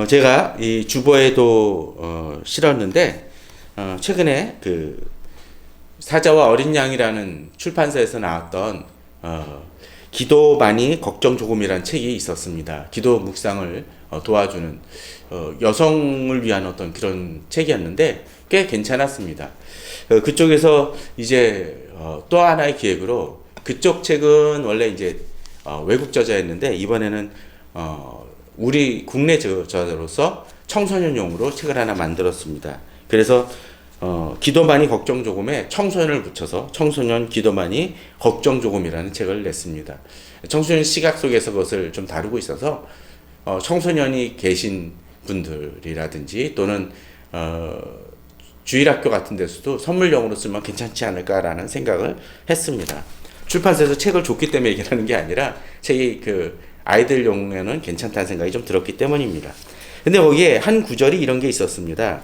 제가 이 주보에도 실었는데 최근에 그 사자와 어린 양이라는 출판사에서 나왔던 기도 많이 걱정 조금이라는 책이 있었습니다. 기도 묵상을 도와주는 여성을 위한 어떤 그런 책이었는데 꽤 괜찮았습니다. 그쪽에서 이제 또 하나의 기획으로 그쪽 책은 원래 이제 외국 저자였는데 이번에는 우리 국내 저자로서 청소년용으로 책을 하나 만들었습니다. 그래서 기도 많이 걱정 조금에 청소년을 붙여서 청소년 기도 많이 걱정 조금이라는 책을 냈습니다. 청소년 시각 속에서 그것을 좀 다루고 있어서 청소년이 계신 분들이라든지 또는 주일학교 같은 데서도 선물용으로 쓰면 괜찮지 않을까라는 생각을 했습니다. 출판사에서 책을 줬기 때문에 얘기하는 게 아니라 책이 그 아이들용에는 괜찮다는 생각이 좀 들었기 때문입니다. 근데 거기에 한 구절이 이런 게 있었습니다.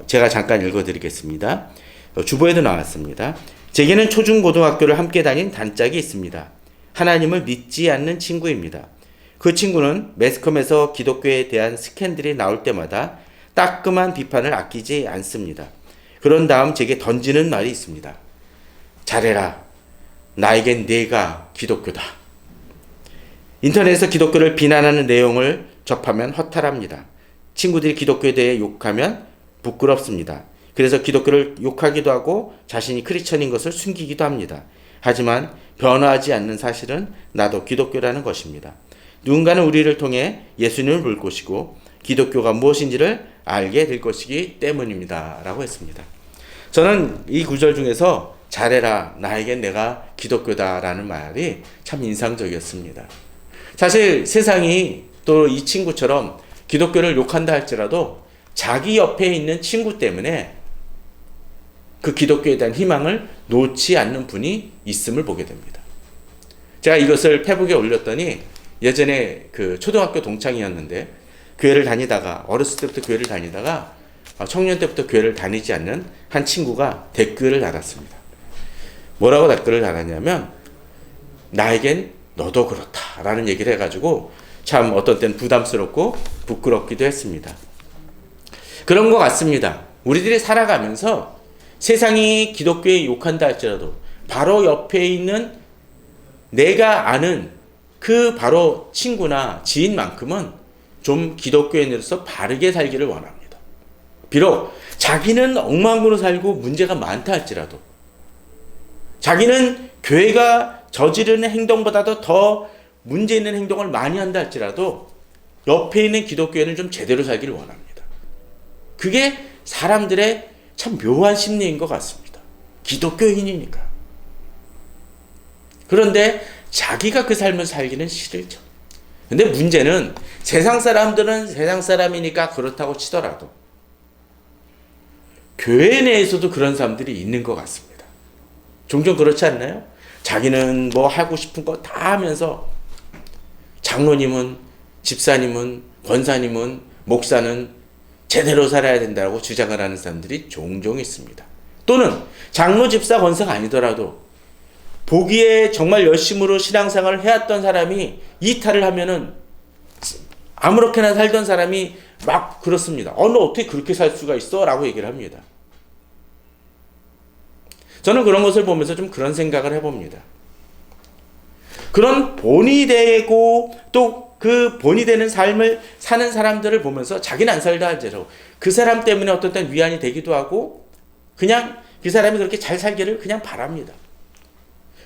제가 잠깐 읽어드리겠습니다. 주보에도 나왔습니다. 제게는 초중고등학교를 함께 다닌 단짝이 있습니다. 하나님을 믿지 않는 친구입니다. 그 친구는 매스컴에서 기독교에 대한 스캔들이 나올 때마다 따끔한 비판을 아끼지 않습니다. 그런 다음 제게 던지는 말이 있습니다. 잘해라. 나에겐 네가 기독교다. 인터넷에서 기독교를 비난하는 내용을 접하면 허탈합니다. 친구들이 기독교에 대해 욕하면 부끄럽습니다. 그래서 기독교를 욕하기도 하고 자신이 크리스천인 것을 숨기기도 합니다. 하지만 변화하지 않는 사실은 나도 기독교라는 것입니다. 누군가는 우리를 통해 예수님을 볼 것이고 기독교가 무엇인지를 알게 될 것이기 때문입니다. 라고 했습니다. 저는 이 구절 중에서 잘해라 나에겐 내가 기독교다 라는 말이 참 인상적이었습니다. 사실 세상이 또 이 친구처럼 기독교를 욕한다 할지라도 자기 옆에 있는 친구 때문에 그 기독교에 대한 희망을 놓지 않는 분이 있음을 보게 됩니다. 제가 이것을 페북에 올렸더니 예전에 그 초등학교 동창이었는데 교회를 다니다가 어렸을 때부터 교회를 다니다가 청년 때부터 교회를 다니지 않는 한 친구가 댓글을 달았습니다. 뭐라고 댓글을 달았냐면 나에겐 너도 그렇다라는 얘기를 해가지고 참 어떤 때는 부담스럽고 부끄럽기도 했습니다. 그런 것 같습니다. 우리들이 살아가면서 세상이 기독교에 욕한다 할지라도 바로 옆에 있는 내가 아는 그 바로 친구나 지인만큼은 좀 기독교인으로서 바르게 살기를 원합니다. 비록 자기는 엉망으로 살고 문제가 많다 할지라도 자기는 교회가 저지르는 행동보다도 더 문제 있는 행동을 많이 한다 할지라도 옆에 있는 기독교인은 좀 제대로 살기를 원합니다. 그게 사람들의 참 묘한 심리인 것 같습니다. 기독교인이니까. 그런데 자기가 그 삶을 살기는 싫죠. 근데 문제는 세상 사람들은 세상 사람이니까 그렇다고 치더라도 교회 내에서도 그런 사람들이 있는 것 같습니다. 종종 그렇지 않나요? 자기는 뭐 하고 싶은 거 다 하면서 장로님은, 집사님은, 권사님은, 목사는 제대로 살아야 된다고 주장을 하는 사람들이 종종 있습니다. 또는 장로, 집사, 권사가 아니더라도 보기에 정말 열심으로 신앙생활을 해왔던 사람이 이탈을 하면은 아무렇게나 살던 사람이 막 그렇습니다. 너 어떻게 그렇게 살 수가 있어? 라고 얘기를 합니다. 저는 그런 것을 보면서 좀 그런 생각을 해봅니다. 그런 본이 되고 또 그 본이 되는 삶을 사는 사람들을 보면서 자기는 안 살다 할지라도 그 사람 때문에 어떤 때는 위안이 되기도 하고 그냥 그 사람이 그렇게 잘 살기를 그냥 바랍니다.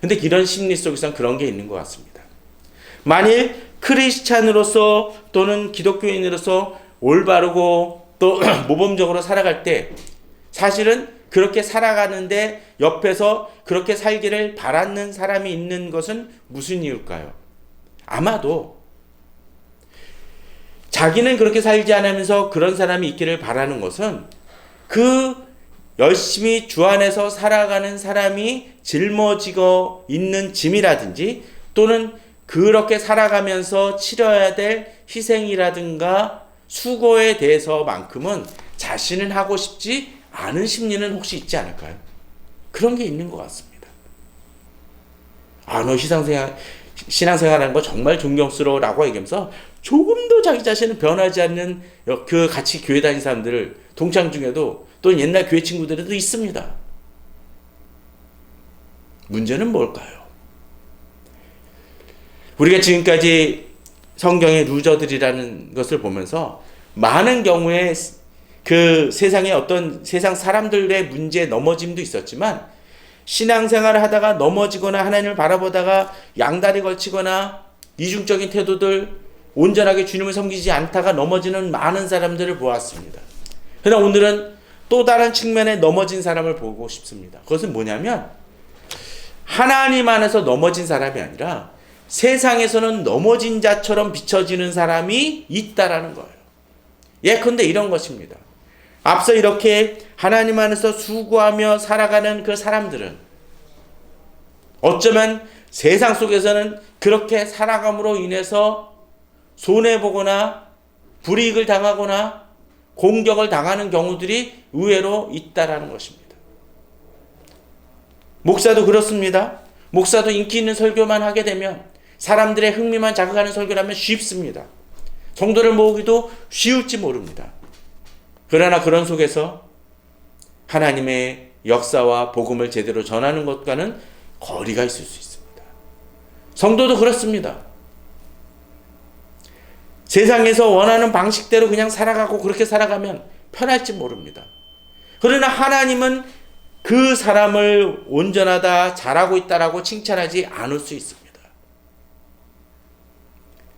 근데 이런 심리 속에서는 그런 게 있는 것 같습니다. 만일 크리스찬으로서 또는 기독교인으로서 올바르고 또 모범적으로 살아갈 때 사실은 그렇게 살아가는데 옆에서 그렇게 살기를 바라는 사람이 있는 것은 무슨 이유일까요? 아마도 자기는 그렇게 살지 않으면서 그런 사람이 있기를 바라는 것은 그 열심히 주 안에서 살아가는 사람이 짊어지고 있는 짐이라든지 또는 그렇게 살아가면서 치러야 될 희생이라든가 수고에 대해서만큼은 자신은 하고 싶지 않은 심리는 혹시 있지 않을까요? 그런 게 있는 것 같습니다. 너 신앙생활하는 거 정말 존경스러워라고 얘기하면서 조금도 자기 자신은 변하지 않는 그 같이 교회 다니는 사람들을 동창 중에도 또는 옛날 교회 친구들에도 있습니다. 문제는 뭘까요? 우리가 지금까지 성경의 루저들이라는 것을 보면서 많은 경우에 그 세상의 어떤 세상 사람들의 문제에 넘어짐도 있었지만 신앙생활을 하다가 넘어지거나 하나님을 바라보다가 양다리 걸치거나 이중적인 태도들 온전하게 주님을 섬기지 않다가 넘어지는 많은 사람들을 보았습니다. 그러나 오늘은 또 다른 측면에 넘어진 사람을 보고 싶습니다. 그것은 뭐냐면 하나님 안에서 넘어진 사람이 아니라 세상에서는 넘어진 자처럼 비춰지는 사람이 있다라는 거예요. 예컨대 이런 것입니다. 앞서 이렇게 하나님 안에서 수고하며 살아가는 그 사람들은 어쩌면 세상 속에서는 그렇게 살아감으로 인해서 손해보거나 불이익을 당하거나 공격을 당하는 경우들이 의외로 있다라는 것입니다. 목사도 그렇습니다. 목사도 인기 있는 설교만 하게 되면 사람들의 흥미만 자극하는 설교를 하면 쉽습니다. 성도를 모으기도 쉬울지 모릅니다. 그러나 그런 속에서 하나님의 역사와 복음을 제대로 전하는 것과는 거리가 있을 수 있습니다. 성도도 그렇습니다. 세상에서 원하는 방식대로 그냥 살아가고 그렇게 살아가면 편할지 모릅니다. 그러나 하나님은 그 사람을 온전하다, 잘하고 있다라고 칭찬하지 않을 수 있습니다.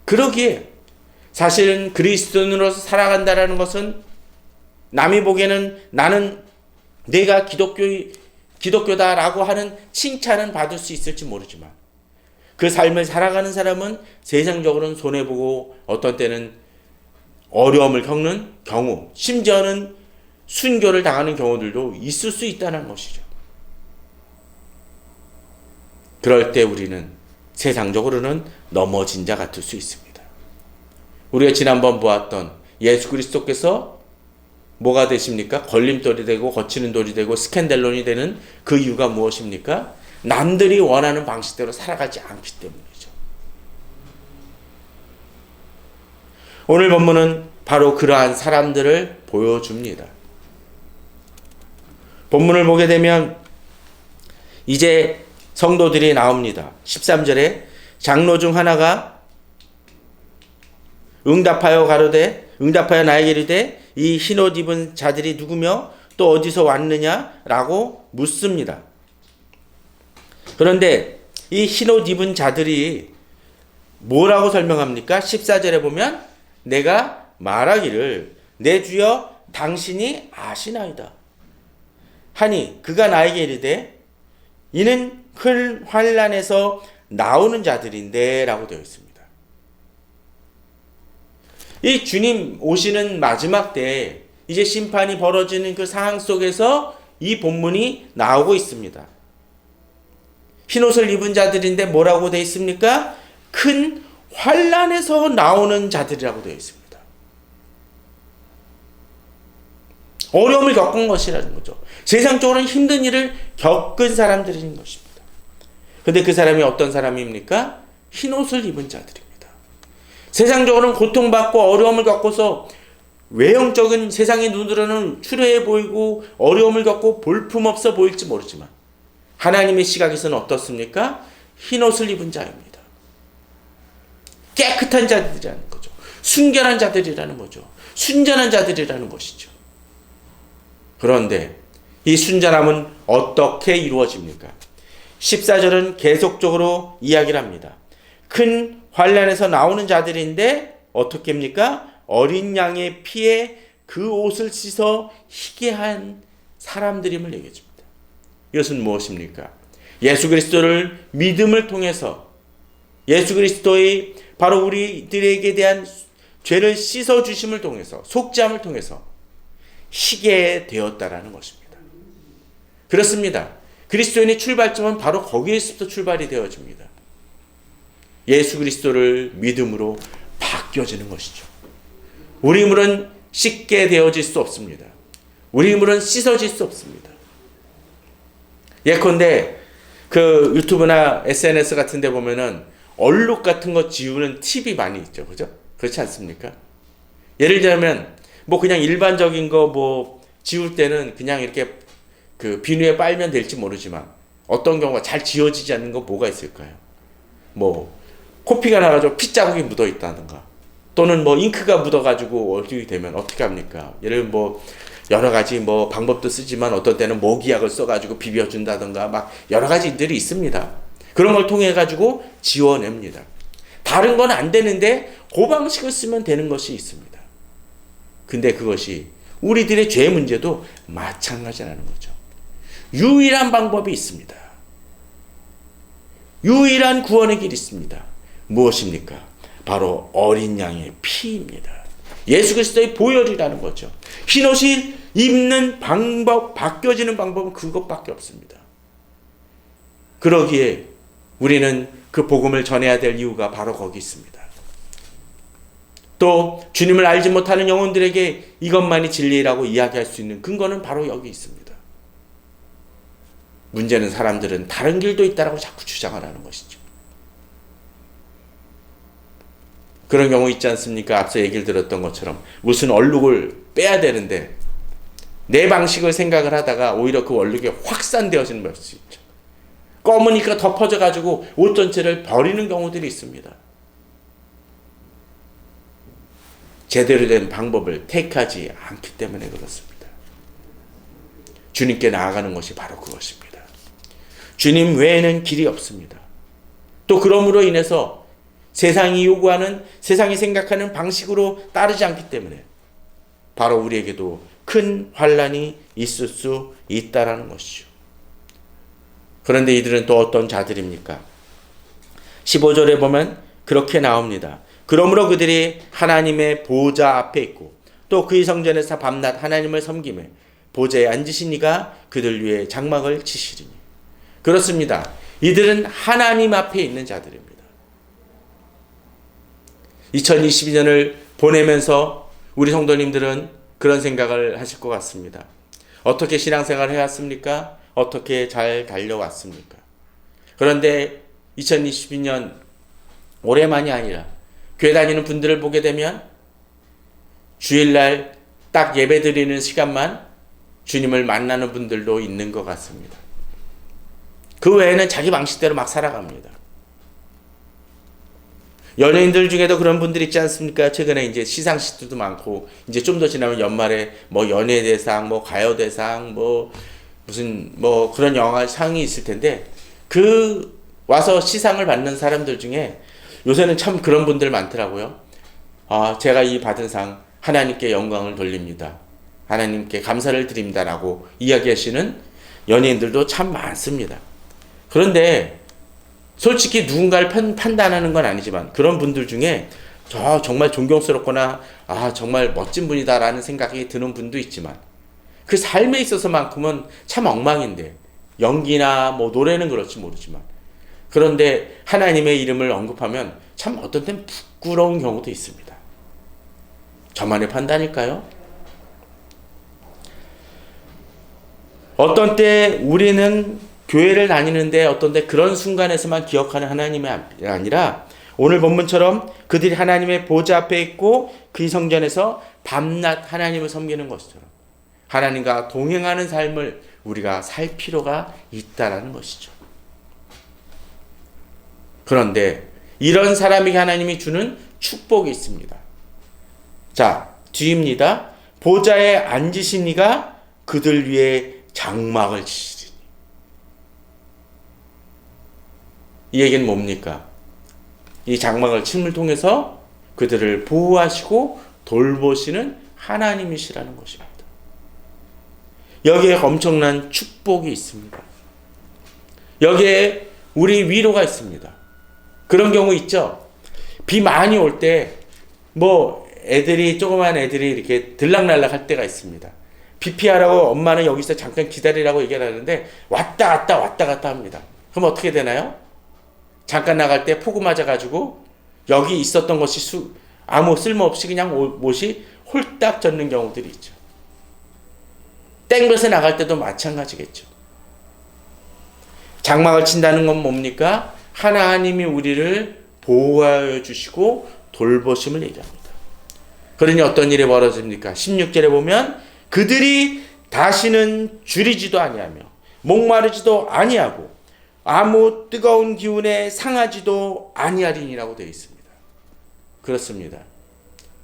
그러기에 사실은 그리스도인으로서 살아간다라는 것은 남이 보기에는 나는 내가 기독교다라고 하는 칭찬은 받을 수 있을지 모르지만 그 삶을 살아가는 사람은 세상적으로는 손해보고 어떤 때는 어려움을 겪는 경우, 심지어는 순교를 당하는 경우들도 있을 수 있다는 것이죠. 그럴 때 우리는 세상적으로는 넘어진 자 같을 수 있습니다. 우리가 지난번 보았던 예수 그리스도께서 뭐가 되십니까? 걸림돌이 되고 거치는 돌이 되고 스캔델론이 되는 그 이유가 무엇입니까? 남들이 원하는 방식대로 살아가지 않기 때문이죠. 오늘 본문은 바로 그러한 사람들을 보여줍니다. 본문을 보게 되면 이제 성도들이 나옵니다. 13절에 장로 중 하나가 응답하여 나에게 이르되 이 흰옷 입은 자들이 누구며 또 어디서 왔느냐라고 묻습니다. 그런데 이 흰옷 입은 자들이 뭐라고 설명합니까? 14절에 보면 내가 말하기를 내 주여 당신이 아시나이다 하니 그가 나에게 이르되 이는 큰 환난에서 나오는 자들인데 라고 되어 있습니다. 이 주님 오시는 마지막 때에 이제 심판이 벌어지는 그 상황 속에서 이 본문이 나오고 있습니다. 흰옷을 입은 자들인데 뭐라고 되어 있습니까? 큰 환난에서 나오는 자들이라고 되어 있습니다. 어려움을 겪은 것이라는 거죠. 세상적으로는 힘든 일을 겪은 사람들인 것입니다. 그런데 그 사람이 어떤 사람입니까? 흰옷을 입은 자들입니다. 세상적으로는 고통받고 어려움을 겪어서 외형적인 세상의 눈으로는 추레해 보이고 어려움을 겪고 볼품없어 보일지 모르지만 하나님의 시각에서는 어떻습니까? 흰옷을 입은 자입니다. 깨끗한 자들이라는 거죠. 순결한 자들이라는 거죠. 순전한 자들이라는 것이죠. 그런데 이 순전함은 어떻게 이루어집니까? 14절은 계속적으로 이야기를 합니다. 큰 환난에서 나오는 자들인데 어떻게 합니까? 어린 양의 피에 그 옷을 씻어 희게 한 사람들임을 얘기해 줍니다. 이것은 무엇입니까? 예수 그리스도를 믿음을 통해서 예수 그리스도의 바로 우리들에게 대한 죄를 씻어 주심을 통해서 속죄함을 통해서 희게 되었다라는 것입니다. 그렇습니다. 그리스도인의 출발점은 바로 거기에서부터 출발이 되어집니다. 예수 그리스도를 믿음으로 바뀌어지는 것이죠. 우리 힘으로는 씻게 되어질 수 없습니다. 우리 힘으로는 씻어질 수 없습니다. 예컨대 그 유튜브나 SNS 같은 데 보면은 얼룩 같은 거 지우는 팁이 많이 있죠. 그죠? 그렇지 않습니까? 예를 들면 뭐 그냥 일반적인 거 뭐 지울 때는 그냥 이렇게 그 비누에 빨면 될지 모르지만 어떤 경우가 잘 지워지지 않는 거 뭐가 있을까요? 뭐 코피가 나가지고 피 자국이 묻어 있다든가 또는 뭐 잉크가 묻어가지고 어떻게 되면 어떻게 합니까? 예를 들면 뭐 여러 가지 뭐 방법도 쓰지만 어떤 때는 모기약을 써가지고 비벼준다든가 막 여러 가지들이 있습니다. 그런 걸 통해 가지고 지워냅니다. 다른 건 안 되는데 그 방식을 쓰면 되는 것이 있습니다. 근데 그것이 우리들의 죄 문제도 마찬가지라는 거죠. 유일한 방법이 있습니다. 유일한 구원의 길이 있습니다. 무엇입니까? 바로 어린 양의 피입니다. 예수 그리스도의 보혈이라는 거죠. 흰옷이 입는 방법, 바뀌어지는 방법은 그것밖에 없습니다. 그러기에 우리는 그 복음을 전해야 될 이유가 바로 거기 있습니다. 또 주님을 알지 못하는 영혼들에게 이것만이 진리라고 이야기할 수 있는 근거는 바로 여기 있습니다. 문제는 사람들은 다른 길도 있다라고 자꾸 주장을 하는 것이죠. 그런 경우 있지 않습니까? 앞서 얘기를 들었던 것처럼 무슨 얼룩을 빼야 되는데 내 방식을 생각을 하다가 오히려 그 얼룩이 확산되어지는 것이 있죠. 검으니까 덮어져 가지고 옷 전체를 버리는 경우들이 있습니다. 제대로 된 방법을 택하지 않기 때문에 그렇습니다. 주님께 나아가는 것이 바로 그것입니다. 주님 외에는 길이 없습니다. 또 그러므로 인해서 세상이 요구하는, 세상이 생각하는 방식으로 따르지 않기 때문에 바로 우리에게도 큰 환난이 있을 수 있다라는 것이죠. 그런데 이들은 또 어떤 자들입니까? 15절에 보면 그렇게 나옵니다. 그러므로 그들이 하나님의 보좌 앞에 있고 또 그의 성전에서 밤낮 하나님을 섬기며 보좌에 앉으신 이가 그들 위에 장막을 치시리니. 그렇습니다. 이들은 하나님 앞에 있는 자들입니다. 2022년을 보내면서 우리 성도님들은 그런 생각을 하실 것 같습니다. 어떻게 신앙생활을 해왔습니까? 어떻게 잘 달려왔습니까? 그런데 2022년 올해만이 아니라 교회 다니는 분들을 보게 되면 주일날 딱 예배 드리는 시간만 주님을 만나는 분들도 있는 것 같습니다. 그 외에는 자기 방식대로 막 살아갑니다. 연예인들 중에도 그런 분들 있지 않습니까? 최근에 이제 시상식들도 많고, 이제 좀 더 지나면 연말에 뭐 연예대상, 뭐 가요대상, 뭐 무슨 뭐 그런 영화상이 있을 텐데, 그 와서 시상을 받는 사람들 중에 요새는 참 그런 분들 많더라고요. 제가 이 받은 상 하나님께 영광을 돌립니다. 하나님께 감사를 드립니다라고 이야기하시는 연예인들도 참 많습니다. 그런데 솔직히 누군가를 판단하는 건 아니지만 그런 분들 중에 정말 존경스럽거나 정말 멋진 분이다라는 생각이 드는 분도 있지만 그 삶에 있어서만큼은 참 엉망인데, 연기나 뭐 노래는 그렇지 모르지만 그런데 하나님의 이름을 언급하면 참 어떤 때는 부끄러운 경우도 있습니다. 저만의 판단일까요? 어떤 때 우리는 교회를 다니는데 어떤 때 그런 순간에서만 기억하는 하나님이 아니라 오늘 본문처럼 그들이 하나님의 보좌 앞에 있고 그 성전에서 밤낮 하나님을 섬기는 것처럼 하나님과 동행하는 삶을 우리가 살 필요가 있다라는 것이죠. 그런데 이런 사람에게 하나님이 주는 축복이 있습니다. 자, 뒤입니다. 보좌에 앉으신 이가 그들 위에 장막을 치시리니. 이 얘기는 뭡니까? 이 장막을 침을 통해서 그들을 보호하시고 돌보시는 하나님이시라는 것입니다. 여기에 엄청난 축복이 있습니다. 여기에 우리 위로가 있습니다. 그런 경우 있죠. 비 많이 올 때 뭐 조그만 애들이 이렇게 들락날락 할 때가 있습니다. 비 피하라고 엄마는 여기서 잠깐 기다리라고 얘기를 하는데 왔다 갔다 합니다. 그럼 어떻게 되나요? 잠깐 나갈 때 폭우 맞아가지고 여기 있었던 것이 아무 쓸모없이 그냥 못이 홀딱 젖는 경우들이 있죠. 땡볕에 나갈 때도 마찬가지겠죠. 장막을 친다는 건 뭡니까? 하나님이 우리를 보호하여 주시고 돌보심을 얘기합니다. 그러니 어떤 일이 벌어집니까? 16절에 보면 그들이 다시는 줄이지도 아니하며 목마르지도 아니하고 아무 뜨거운 기운에 상하지도 아니하리니라고 되어 있습니다. 그렇습니다.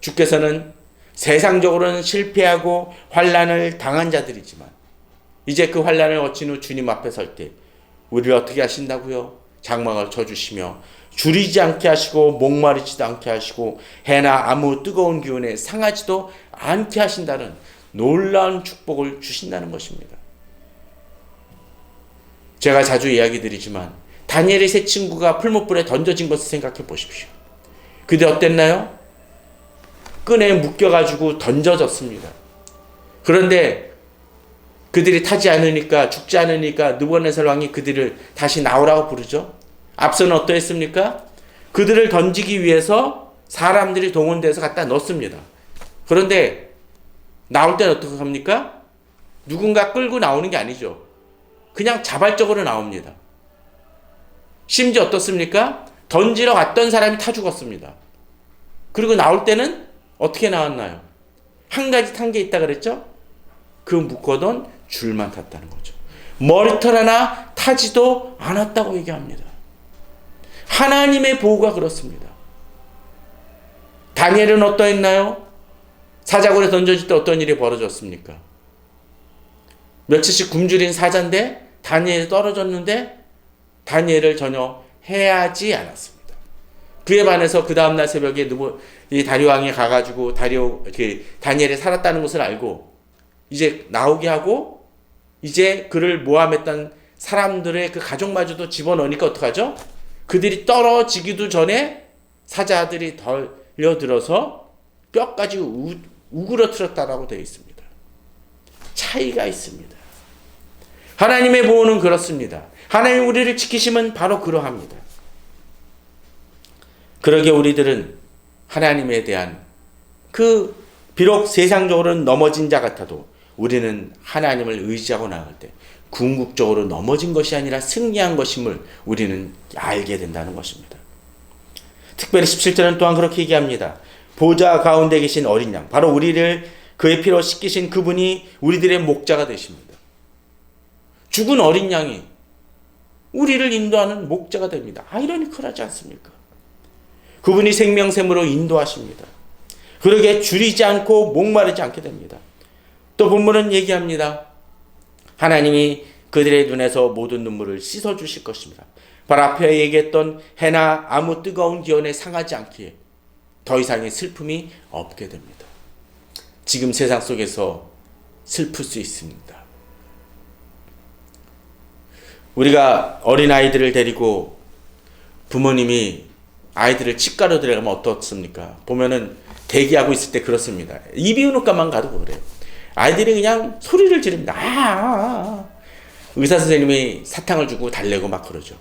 주께서는 세상적으로는 실패하고 환난을 당한 자들이지만 이제 그 환난을 거친 후 주님 앞에 설 때 우리를 어떻게 하신다고요? 장막을 쳐주시며 줄이지 않게 하시고 목마르지도 않게 하시고 해나 아무 뜨거운 기운에 상하지도 않게 하신다는 놀라운 축복을 주신다는 것입니다. 제가 자주 이야기 드리지만 다니엘의 세 친구가 풀무불에 던져진 것을 생각해 보십시오. 그때 어땠나요? 끈에 묶여가지고 던져졌습니다. 그런데 그들이 타지 않으니까, 죽지 않으니까 느부갓네살 왕이 그들을 다시 나오라고 부르죠. 앞서는 어떠했습니까? 그들을 던지기 위해서 사람들이 동원돼서 갖다 넣습니다. 그런데 나올 때는 어떻게 합니까? 누군가 끌고 나오는 게 아니죠. 그냥 자발적으로 나옵니다. 심지어 어떻습니까? 던지러 갔던 사람이 타 죽었습니다. 그리고 나올 때는 어떻게 나왔나요? 한 가지 탄 게 있다 그랬죠? 그 묶어둔 줄만 탔다는 거죠. 머리털 하나 타지도 않았다고 얘기합니다. 하나님의 보호가 그렇습니다. 다니엘은 어떠했나요? 사자굴에 던져질 때 어떤 일이 벌어졌습니까? 며칠씩 굶주린 사자인데 다니엘이 떨어졌는데 다니엘을 전혀 해하지 않았습니다. 그에 반해서 그 다음날 새벽에 이 다리오 왕이 가가지고 다니엘이 살았다는 것을 알고 이제 나오게 하고 이제 그를 모함했던 사람들의 그 가족마저도 집어넣으니까 어떡하죠? 그들이 떨어지기도 전에 사자들이 달려들어서 뼈까지 우그러뜨렸다라고 되어 있습니다. 차이가 있습니다. 하나님의 보호는 그렇습니다. 하나님 우리를 지키시면 바로 그러합니다. 그러기에 우리들은 하나님에 대한 비록 세상적으로는 넘어진 자 같아도 우리는 하나님을 의지하고 나갈 때 궁극적으로 넘어진 것이 아니라 승리한 것임을 우리는 알게 된다는 것입니다. 특별히 17절은 또한 그렇게 얘기합니다. 보좌 가운데 계신 어린 양, 바로 우리를 그의 피로 씻기신 그분이 우리들의 목자가 되십니다. 죽은 어린 양이 우리를 인도하는 목자가 됩니다. 아이러니컬하지 않습니까? 그분이 생명샘으로 인도하십니다. 그러게 줄이지 않고 목마르지 않게 됩니다. 또 본문은 얘기합니다. 하나님이 그들의 눈에서 모든 눈물을 씻어주실 것입니다. 바로 앞에 얘기했던 해나 아무 뜨거운 기온에 상하지 않기에 더 이상의 슬픔이 없게 됩니다. 지금 세상 속에서 슬플 수 있습니다. 우리가 어린아이들을 데리고 부모님이 아이들을 치과로 데려가면 어떻습니까? 보면은 대기하고 있을 때 그렇습니다. 이비인후과만 가도 그래요. 아이들이 그냥 소리를 지릅니다. 의사 선생님이 사탕을 주고 달래고 막 그러죠.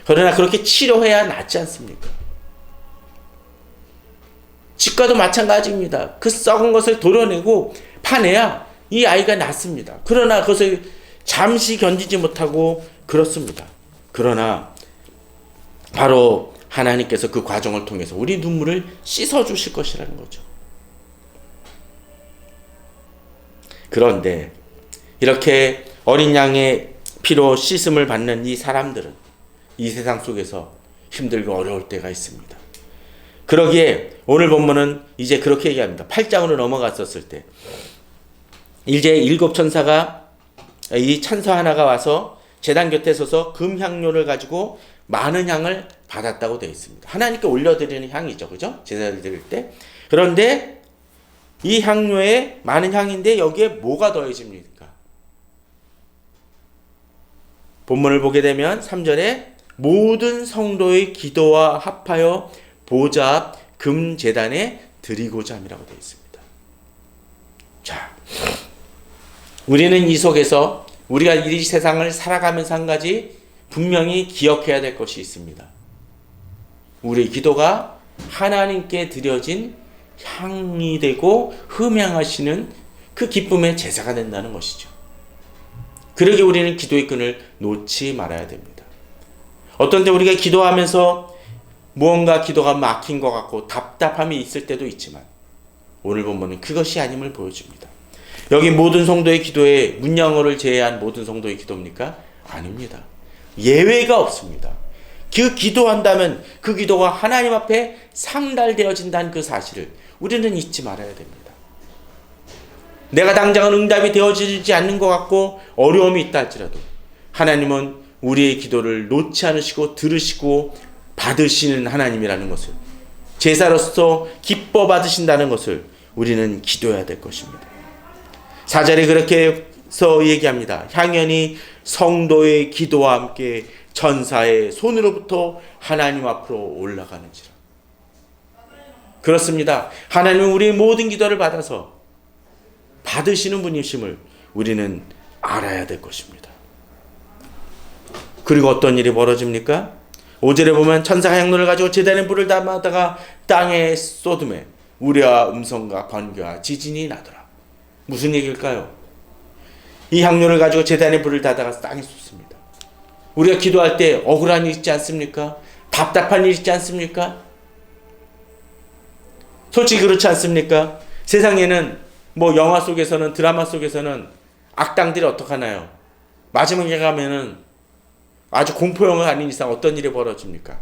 그러나 그렇게 치료해야 낫지 않습니까? 치과도 마찬가지입니다. 그 썩은 것을 도려내고 파내야 이 아이가 낫습니다. 그러나 그것을 잠시 견디지 못하고 그렇습니다. 그러나 바로 하나님께서 그 과정을 통해서 우리 눈물을 씻어주실 것이라는 거죠. 그런데 이렇게 어린 양의 피로 씻음을 받는 이 사람들은 이 세상 속에서 힘들고 어려울 때가 있습니다. 그러기에 오늘 본문은 이제 그렇게 얘기합니다. 8장으로 넘어갔었을 때 이제 7 천사가 이 천사 하나가 와서 제단 곁에 서서 금향료를 가지고 많은 향을 받았다고 되어 있습니다. 하나님께 올려드리는 향이죠. 그죠? 제사를 드릴 때. 그런데 이 향료에 많은 향인데 여기에 뭐가 더해집니까? 본문을 보게 되면 3절에 모든 성도의 기도와 합하여 보좌 앞 금제단에 드리고자 함이라고 되어 있습니다. 자, 우리는 이 속에서 우리가 이 세상을 살아가면서 한 가지 분명히 기억해야 될 것이 있습니다. 우리 기도가 하나님께 드려진 향이 되고 흠향하시는 그 기쁨의 제사가 된다는 것이죠. 그러기에 우리는 기도의 끈을 놓지 말아야 됩니다. 어떤 때 우리가 기도하면서 무언가 기도가 막힌 것 같고 답답함이 있을 때도 있지만 오늘 본문은 그것이 아님을 보여줍니다. 여기 모든 성도의 기도에 문영어를 제외한 모든 성도의 기도입니까? 아닙니다. 예외가 없습니다. 그 기도한다면 그 기도가 하나님 앞에 상달되어진다는 그 사실을 우리는 잊지 말아야 됩니다. 내가 당장은 응답이 되어지지 않는 것 같고 어려움이 있다 할지라도 하나님은 우리의 기도를 놓지 않으시고 들으시고 받으시는 하나님이라는 것을, 제사로서 기뻐 받으신다는 것을 우리는 기도해야 될 것입니다. 4절에 그렇게 해서 얘기합니다. 향연이 성도의 기도와 함께 천사의 손으로부터 하나님 앞으로 올라가는지라. 그렇습니다. 하나님은 우리의 모든 기도를 받아서 받으시는 분이심을 우리는 알아야 될 것입니다. 그리고 어떤 일이 벌어집니까? 5절에 보면 천사가 향로를 가지고 제단에 불을 담아다가 땅에 쏟음에 우레와 음성과 번개와 지진이 나더라. 무슨 얘기일까요? 이 향로를 가지고 제단에 불을 닫아가 땅에 쏟습니다. 우리가 기도할 때 억울한 일 있지 않습니까? 답답한 일 있지 않습니까? 솔직히 그렇지 않습니까? 세상에는 뭐 영화 속에서는, 드라마 속에서는 악당들이 어떡하나요? 마지막에 가면은 아주 공포영화 아닌 이상 어떤 일이 벌어집니까?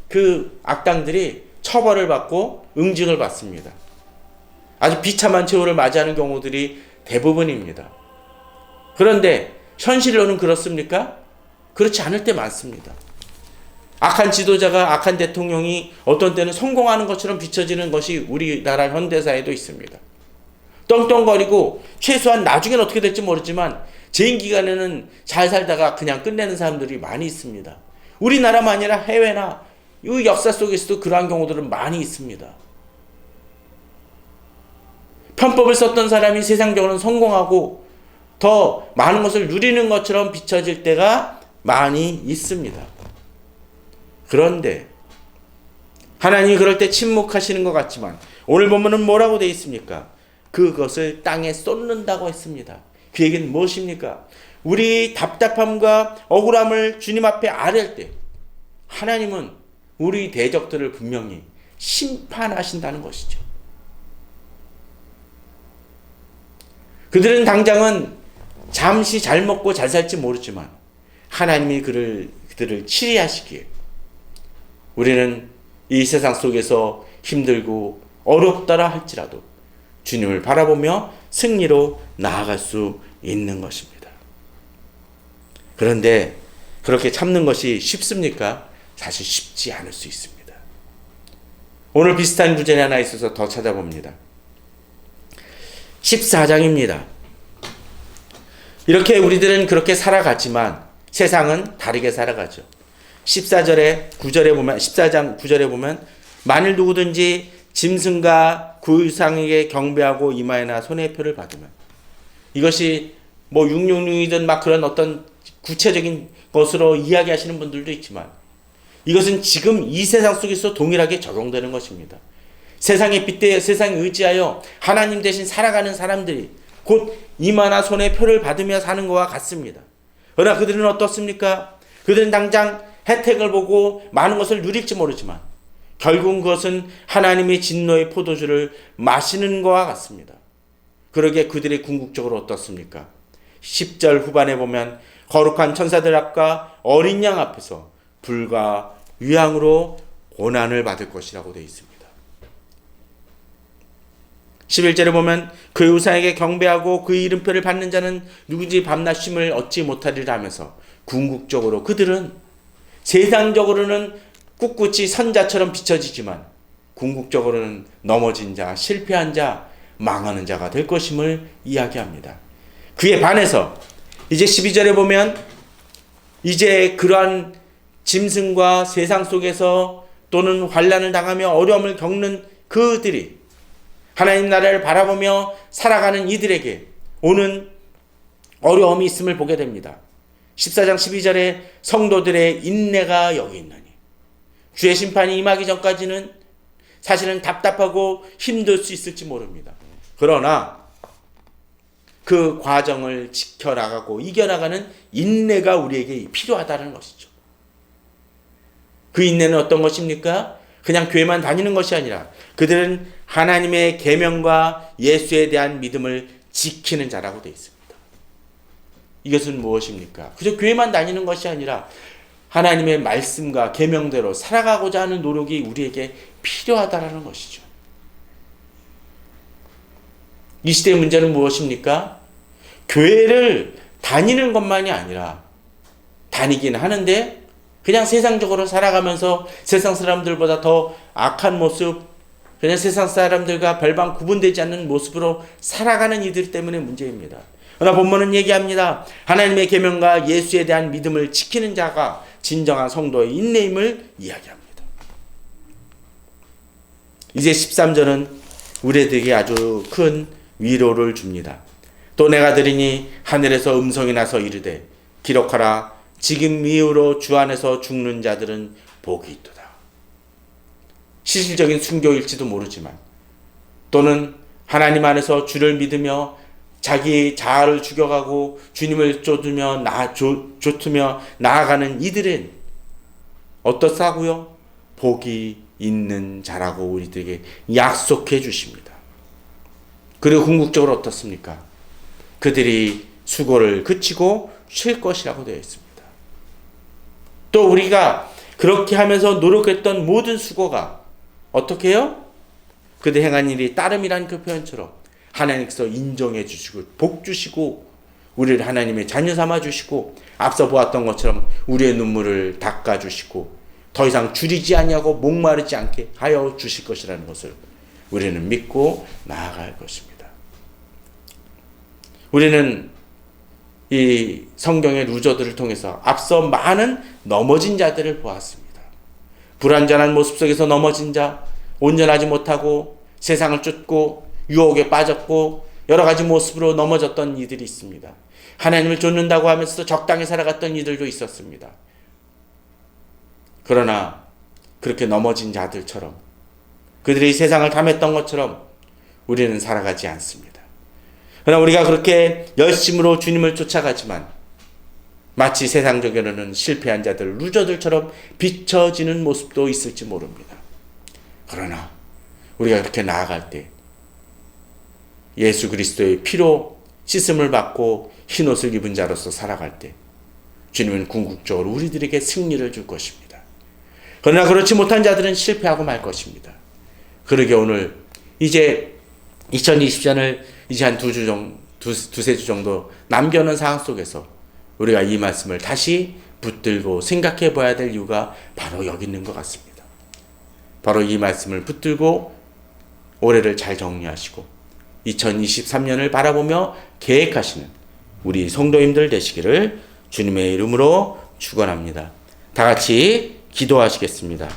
그 악당들이 처벌을 받고 응징을 받습니다. 아주 비참한 최후를 맞이하는 경우들이 대부분입니다. 그런데 현실로는 그렇습니까? 그렇지 않을 때 많습니다. 악한 지도자가, 악한 대통령이 어떤 때는 성공하는 것처럼 비춰지는 것이 우리나라 현대사에도 있습니다. 떵떵거리고 최소한 나중엔 어떻게 될지 모르지만 재임 기간에는 잘 살다가 그냥 끝내는 사람들이 많이 있습니다. 우리나라만 아니라 해외나 이 역사 속에서도 그러한 경우들은 많이 있습니다. 편법을 썼던 사람이 세상적으로는 성공하고 더 많은 것을 누리는 것처럼 비춰질 때가 많이 있습니다. 그런데 하나님이 그럴 때 침묵하시는 것 같지만 오늘 본문은 뭐라고 되어 있습니까? 그것을 땅에 쏟는다고 했습니다. 그 얘기는 무엇입니까? 우리 답답함과 억울함을 주님 앞에 아뢰을 때 하나님은 우리 대적들을 분명히 심판하신다는 것이죠. 그들은 당장은 잠시 잘 먹고 잘 살지 모르지만 하나님이 그들을 치리하시기에 우리는 이 세상 속에서 힘들고 어렵더라 할지라도 주님을 바라보며 승리로 나아갈 수 있는 것입니다. 그런데 그렇게 참는 것이 쉽습니까? 사실 쉽지 않을 수 있습니다. 오늘 비슷한 구절이 하나 있어서 더 찾아봅니다. 14장입니다. 이렇게 우리들은 그렇게 살아갔지만 세상은 다르게 살아가죠. 14장 9절에 보면 만일 누구든지 짐승과 그 이상에게 경배하고 이마에나 손에 표를 받으면, 이것이 뭐 666이든 막 그런 어떤 구체적인 것으로 이야기하시는 분들도 있지만 이것은 지금 이 세상 속에서 동일하게 적용되는 것입니다. 세상에 빗대어 세상에 의지하여 하나님 대신 살아가는 사람들이 곧 이마나 손에 표를 받으며 사는 것과 같습니다. 그러나 그들은 어떻습니까? 그들은 당장 혜택을 보고 많은 것을 누릴지 모르지만 결국 그것은 하나님의 진노의 포도주를 마시는 것과 같습니다. 그러기에 그들의 궁극적으로 어떻습니까? 10절 후반에 보면 거룩한 천사들 앞과 어린 양 앞에서 불과 위향으로 고난을 받을 것이라고 되어 있습니다. 11절에 보면 그 우상에게 경배하고 그 이름표를 받는 자는 누구든지 밤낮 쉼을 얻지 못하리라 하면서 궁극적으로 그들은 세상적으로는 꿋꿋이 선자처럼 비춰지지만 궁극적으로는 넘어진 자, 실패한 자, 망하는 자가 될 것임을 이야기합니다. 그에 반해서 이제 12절에 보면 이제 그러한 짐승과 세상 속에서 또는 환난을 당하며 어려움을 겪는 그들이 하나님 나라를 바라보며 살아가는 이들에게 오는 어려움이 있음을 보게 됩니다. 14장 12절에 성도들의 인내가 여기 있나니, 주의 심판이 임하기 전까지는 사실은 답답하고 힘들 수 있을지 모릅니다. 그러나 그 과정을 지켜나가고 이겨나가는 인내가 우리에게 필요하다는 것이죠. 그 인내는 어떤 것입니까? 그냥 교회만 다니는 것이 아니라 그들은 하나님의 계명과 예수에 대한 믿음을 지키는 자라고 되어 있습니다. 이것은 무엇입니까? 그저 교회만 다니는 것이 아니라 하나님의 말씀과 계명대로 살아가고자 하는 노력이 우리에게 필요하다라는 것이죠. 이 시대의 문제는 무엇입니까? 교회를 다니는 것만이 아니라 다니긴 하는데 그냥 세상적으로 살아가면서 세상 사람들보다 더 악한 모습, 그냥 세상 사람들과 별반 구분되지 않는 모습으로 살아가는 이들 때문에 문제입니다. 그러나 본문은 얘기합니다. 하나님의 계명과 예수에 대한 믿음을 지키는 자가 진정한 성도의 인내임을 이야기합니다. 이제 13절은 우리에게 아주 큰 위로를 줍니다. 또 내가 들으니 하늘에서 음성이 나서 이르되 기록하라. 지금 이후로 주 안에서 죽는 자들은 복이 있도다. 실질적인 순교일지도 모르지만 또는 하나님 안에서 주를 믿으며 자기 자아를 죽여가고 주님을 쫓으며 나아가는 이들은 어떻사고요? 복이 있는 자라고 우리들에게 약속해 주십니다. 그리고 궁극적으로 어떻습니까? 그들이 수고를 그치고 쉴 것이라고 되어 있습니다. 또 우리가 그렇게 하면서 노력했던 모든 수고가 어떻게 해요? 그들 행한 일이 따름이란 그 표현처럼 하나님께서 인정해 주시고 복 주시고 우리를 하나님의 자녀 삼아 주시고 앞서 보았던 것처럼 우리의 눈물을 닦아 주시고 더 이상 줄이지 아니하고 목마르지 않게 하여 주실 것이라는 것을 우리는 믿고 나아갈 것입니다. 우리는 이 성경의 루저들을 통해서 앞서 많은 넘어진 자들을 보았습니다. 불완전한 모습 속에서 넘어진 자, 온전하지 못하고 세상을 쫓고 유혹에 빠졌고 여러 가지 모습으로 넘어졌던 이들이 있습니다. 하나님을 쫓는다고 하면서 적당히 살아갔던 이들도 있었습니다. 그러나 그렇게 넘어진 자들처럼 그들이 세상을 탐했던 것처럼 우리는 살아가지 않습니다. 그러나 우리가 그렇게 열심으로 주님을 쫓아가지만 마치 세상적으로는 실패한 자들, 루저들처럼 비춰지는 모습도 있을지 모릅니다. 그러나 우리가 그렇게 나아갈 때 예수 그리스도의 피로 씻음을 받고 흰옷을 입은 자로서 살아갈 때 주님은 궁극적으로 우리들에게 승리를 줄 것입니다. 그러나 그렇지 못한 자들은 실패하고 말 것입니다. 그러게 오늘 이제 2020년을 이제 한 두세 주 정도 남겨놓은 상황 속에서 우리가 이 말씀을 다시 붙들고 생각해 봐야 될 이유가 바로 여기 있는 것 같습니다. 바로 이 말씀을 붙들고 올해를 잘 정리하시고 2023년을 바라보며 계획하시는 우리 성도님들 되시기를 주님의 이름으로 축원합니다. 다 같이 기도하시겠습니다.